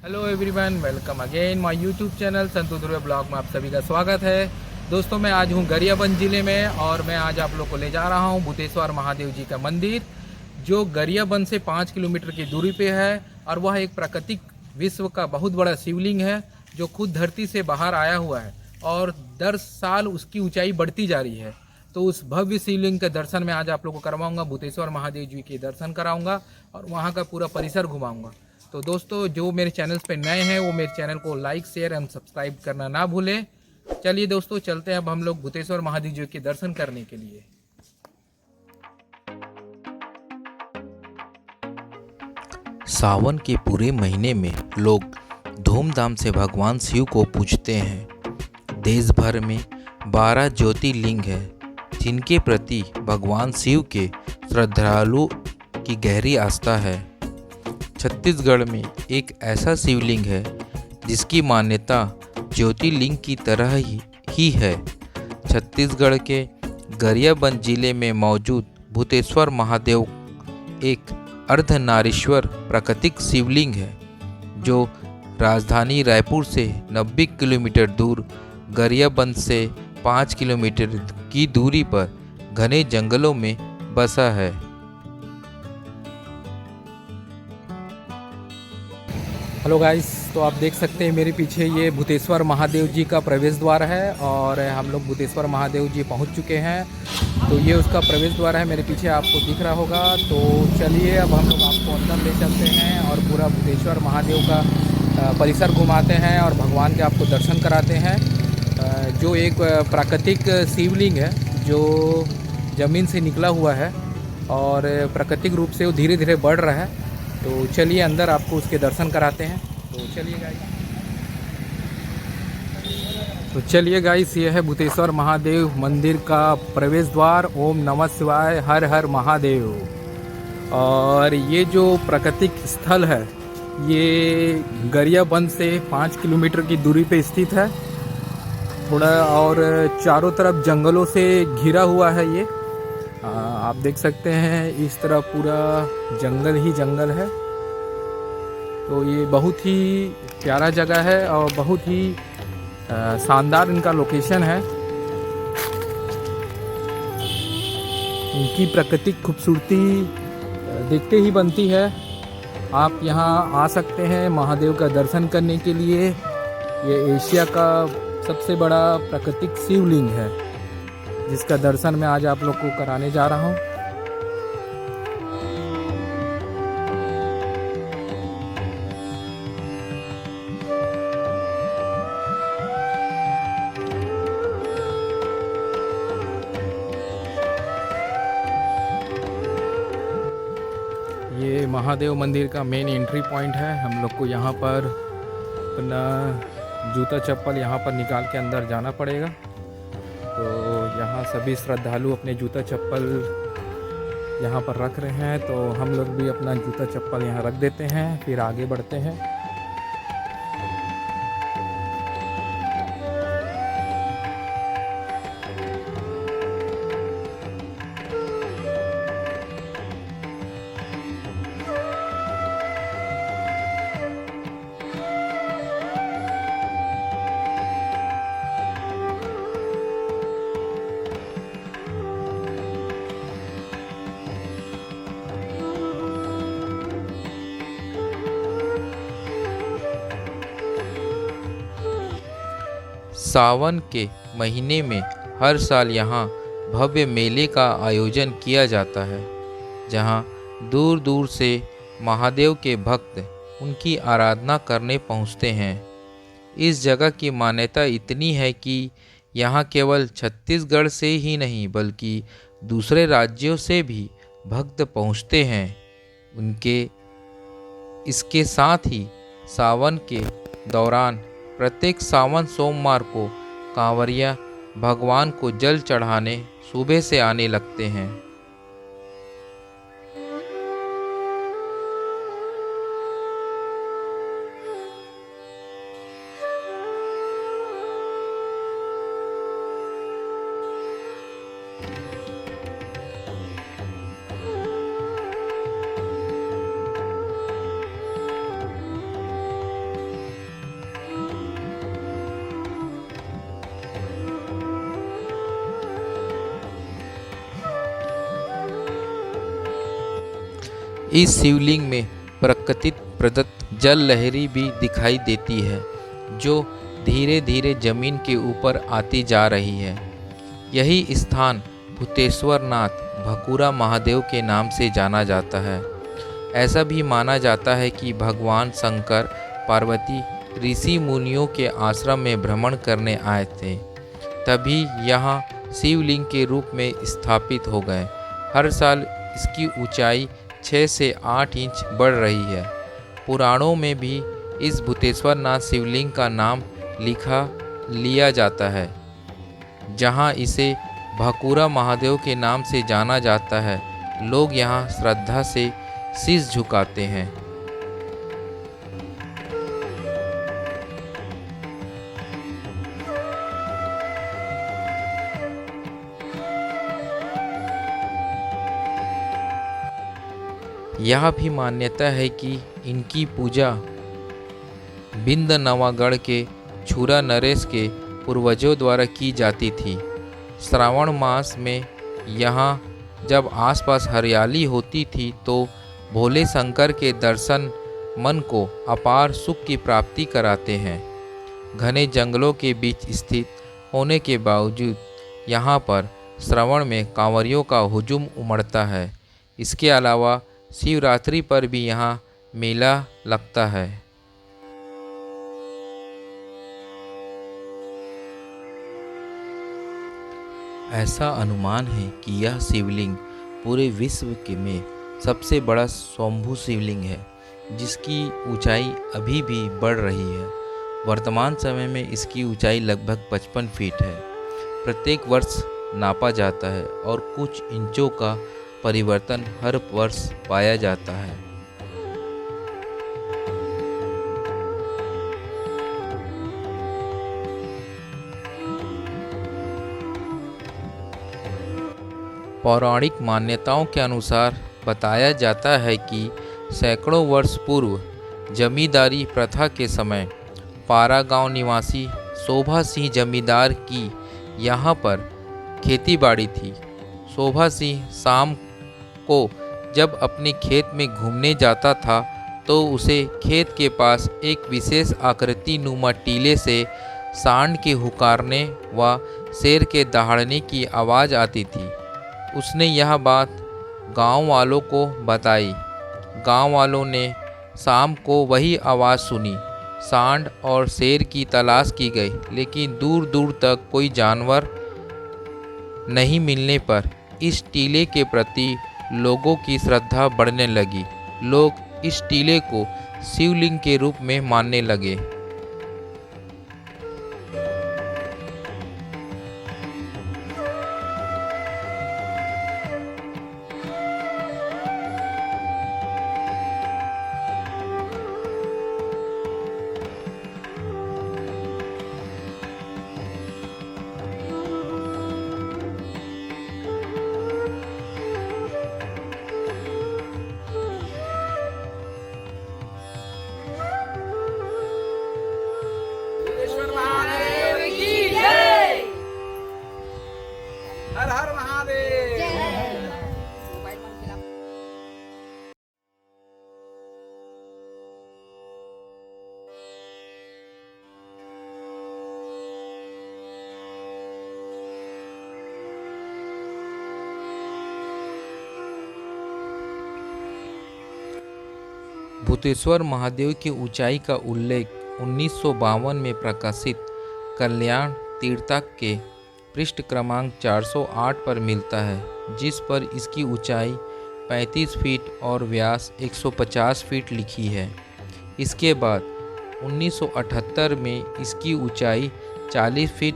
Hello everyone, welcome again my YouTube channel Santu Dhruv blog में आप सभी का स्वागत है। दोस्तों, मैं आज हूँ गरियाबंद ज़िले में और मैं आज आप लोग को ले जा रहा हूँ भूतेश्वर महादेव जी का मंदिर, जो गरियाबंद से 5 किलोमीटर की दूरी पे है। और वह एक प्राकृतिक विश्व का बहुत बड़ा शिवलिंग है, जो खुद धरती से बाहर आया हुआ है और दर साल उसकी ऊंचाई बढ़ती जा रही है। तो उस भव्य शिवलिंग के दर्शन मैं आज आप लोग को करवाऊंगा, भूतेश्वर महादेव जी के दर्शन कराऊंगा और वहाँ का पूरा परिसर घुमाऊंगा। तो दोस्तों, जो मेरे चैनल पे नए हैं वो मेरे चैनल को लाइक शेयर एंड सब्सक्राइब करना ना भूलें। चलिए दोस्तों, चलते हैं अब हम लोग भूतेश्वर महादेव जी के दर्शन करने के लिए। सावन के पूरे महीने में लोग धूमधाम से भगवान शिव को पूजते हैं। देश भर में 12 ज्योतिर्लिंग है, जिनके प्रति भगवान शिव के श्रद्धालुओं की गहरी आस्था है। छत्तीसगढ़ में एक ऐसा शिवलिंग है जिसकी मान्यता ज्योतिर्लिंग की तरह ही है। छत्तीसगढ़ के गरियाबंद जिले में मौजूद भूतेश्वर महादेव एक अर्धनारीश्वर प्राकृतिक शिवलिंग है, जो राजधानी रायपुर से 90 किलोमीटर दूर, गरियाबंद से 5 किलोमीटर की दूरी पर घने जंगलों में बसा है। हेलो गाइस, तो आप देख सकते हैं मेरे पीछे ये भूतेश्वर महादेव जी का प्रवेश द्वार है और हम लोग भूतेश्वर महादेव जी पहुंच चुके हैं। तो ये उसका प्रवेश द्वार है, मेरे पीछे आपको दिख रहा होगा। तो चलिए अब हम लोग आपको अंदर ले चलते हैं और पूरा भूतेश्वर महादेव का परिसर घुमाते हैं और भगवान के आपको दर्शन कराते हैं। जो एक प्राकृतिक शिवलिंग है जो ज़मीन से निकला हुआ है और प्राकृतिक रूप से वो धीरे धीरे बढ़ रहा है। तो चलिए अंदर आपको उसके दर्शन कराते हैं। तो चलिए गाइस, ये है भूतेश्वर महादेव मंदिर का प्रवेश द्वार। ओम नमः शिवाय, हर हर महादेव। और ये जो प्राकृतिक स्थल है ये गरियाबंद से 5 किलोमीटर की दूरी पे स्थित है थोड़ा, और चारों तरफ जंगलों से घिरा हुआ है। ये आप देख सकते हैं, इस तरह पूरा जंगल ही जंगल है। तो ये बहुत ही प्यारा जगह है और बहुत ही शानदार इनका लोकेशन है। इनकी प्राकृतिक खूबसूरती देखते ही बनती है। आप यहाँ आ सकते हैं महादेव का दर्शन करने के लिए। ये एशिया का सबसे बड़ा प्राकृतिक शिवलिंग है, जिसका दर्शन मैं आज आप लोग को कराने जा रहा हूँ। ये महादेव मंदिर का मेन एंट्री पॉइंट है। हम लोग को यहाँ पर अपना जूता चप्पल यहाँ पर निकाल के अंदर जाना पड़ेगा। तो यहाँ सभी श्रद्धालु अपने जूता चप्पल यहाँ पर रख रहे हैं, तो हम लोग भी अपना जूता चप्पल यहाँ रख देते हैं, फिर आगे बढ़ते हैं। सावन के महीने में हर साल यहाँ भव्य मेले का आयोजन किया जाता है, जहाँ दूर दूर से महादेव के भक्त उनकी आराधना करने पहुँचते हैं। इस जगह की मान्यता इतनी है कि यहाँ केवल छत्तीसगढ़ से ही नहीं बल्कि दूसरे राज्यों से भी भक्त पहुँचते हैं। उनके इसके साथ ही सावन के दौरान प्रत्येक सावन सोमवार को कांवरिया भगवान को जल चढ़ाने सुबह से आने लगते हैं। इस शिवलिंग में प्राकृतिक प्रदत्त जल लहरी भी दिखाई देती है, जो धीरे धीरे जमीन के ऊपर आती जा रही है। यही स्थान भूतेश्वर नाथ भकुरा महादेव के नाम से जाना जाता है। ऐसा भी माना जाता है कि भगवान शंकर पार्वती ऋषि मुनियों के आश्रम में भ्रमण करने आए थे, तभी यहाँ शिवलिंग के रूप में स्थापित हो गए। हर साल इसकी ऊंचाई 6 से 8 इंच बढ़ रही है। पुराणों में भी इस भूतेश्वर नाथ शिवलिंग का नाम लिया जाता है। जहाँ इसे भकुरा महादेव के नाम से जाना जाता है, लोग यहाँ श्रद्धा से शीश झुकाते हैं। यह भी मान्यता है कि इनकी पूजा बिंद नवागढ़ के छुरा नरेश के पूर्वजों द्वारा की जाती थी। श्रावण मास में यहाँ जब आसपास हरियाली होती थी तो भोले शंकर के दर्शन मन को अपार सुख की प्राप्ति कराते हैं। घने जंगलों के बीच स्थित होने के बावजूद यहाँ पर श्रावण में कांवरियों का हुजूम उमड़ता है। इसके अलावा शिवरात्रि पर भी यहाँ मेला लगता है। ऐसा अनुमान है कि यह शिवलिंग पूरे विश्व के में सबसे बड़ा स्वयंभू शिवलिंग है, जिसकी ऊंचाई अभी भी बढ़ रही है। वर्तमान समय में इसकी ऊंचाई लगभग 55 फीट है। प्रत्येक वर्ष नापा जाता है और कुछ इंचों का परिवर्तन हर वर्ष पाया जाता है। पौराणिक मान्यताओं के अनुसार बताया जाता है कि सैकड़ों वर्ष पूर्व जमींदारी प्रथा के समय पारा गांव निवासी शोभा सिंह जमींदार की यहाँ पर खेतीबाड़ी थी। शोभा सिंह शाम को जब अपने खेत में घूमने जाता था तो उसे खेत के पास एक विशेष आकृति नुमा टीले से सांड के हुकारने व शेर के दहाड़ने की आवाज़ आती थी। उसने यह बात गांव वालों को बताई। गांव वालों ने शाम को वही आवाज़ सुनी। सांड और शेर की तलाश की गई, लेकिन दूर दूर तक कोई जानवर नहीं मिलने पर इस टीले के प्रति लोगों की श्रद्धा बढ़ने लगी। लोग इस टीले को शिवलिंग के रूप में मानने लगे। हर हर महादेव। भूतेश्वर महादेव की ऊंचाई का उल्लेख 1952 में प्रकाशित कल्याण तीर्थक के पृष्ठ क्रमांक 408 पर मिलता है, जिस पर इसकी ऊंचाई 35 फीट और व्यास 150 फीट लिखी है। इसके बाद 1978 में इसकी ऊंचाई 40 फीट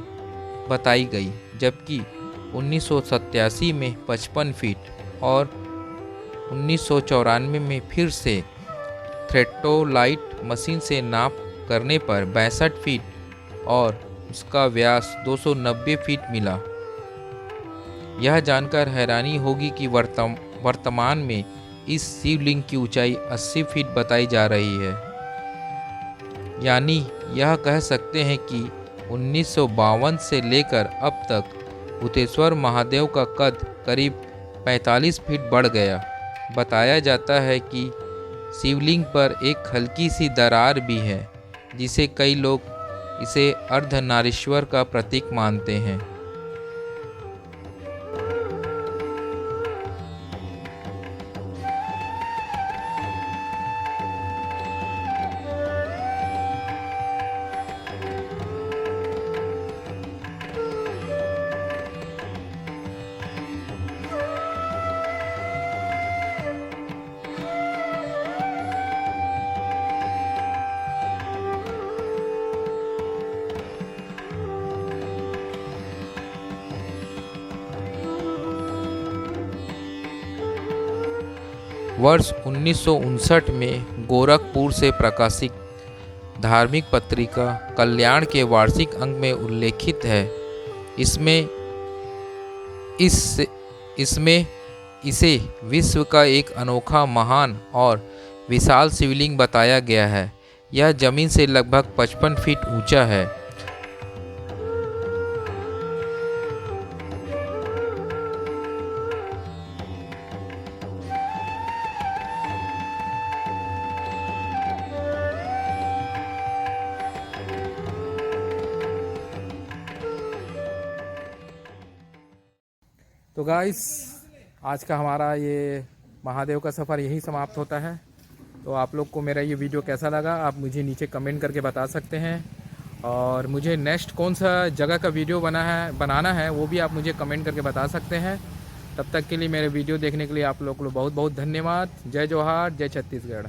बताई गई, जबकि 1987 में 55 फीट और 1994 में फिर से थ्रेटोलाइट मशीन से नाप करने पर 62 फीट और उसका व्यास 290 फीट मिला। यह जानकर हैरानी होगी कि वर्तमान में इस शिवलिंग की ऊंचाई 80 फीट बताई जा रही है। यानी यह कह सकते हैं कि 1952 से लेकर अब तक भूतेश्वर महादेव का कद करीब 45 फीट बढ़ गया, बताया जाता है कि शिवलिंग पर एक हल्की सी दरार भी है, जिसे कई लोग इसे अर्धनारीश्वर का प्रतीक मानते हैं। वर्ष 1959 में गोरखपुर से प्रकाशित धार्मिक पत्रिका कल्याण के वार्षिक अंक में उल्लेखित है। इसमें इसे विश्व का एक अनोखा, महान और विशाल शिवलिंग बताया गया है। यह जमीन से लगभग 55 फीट ऊंचा है। तो गाइस, आज का हमारा ये महादेव का सफ़र यहीं समाप्त होता है। तो आप लोग को मेरा ये वीडियो कैसा लगा आप मुझे नीचे कमेंट करके बता सकते हैं, और मुझे नेक्स्ट कौन सा जगह का वीडियो बनाना है वो भी आप मुझे कमेंट करके बता सकते हैं। तब तक के लिए मेरे वीडियो देखने के लिए आप लोग को बहुत बहुत धन्यवाद। जय जोहार, जय छत्तीसगढ़।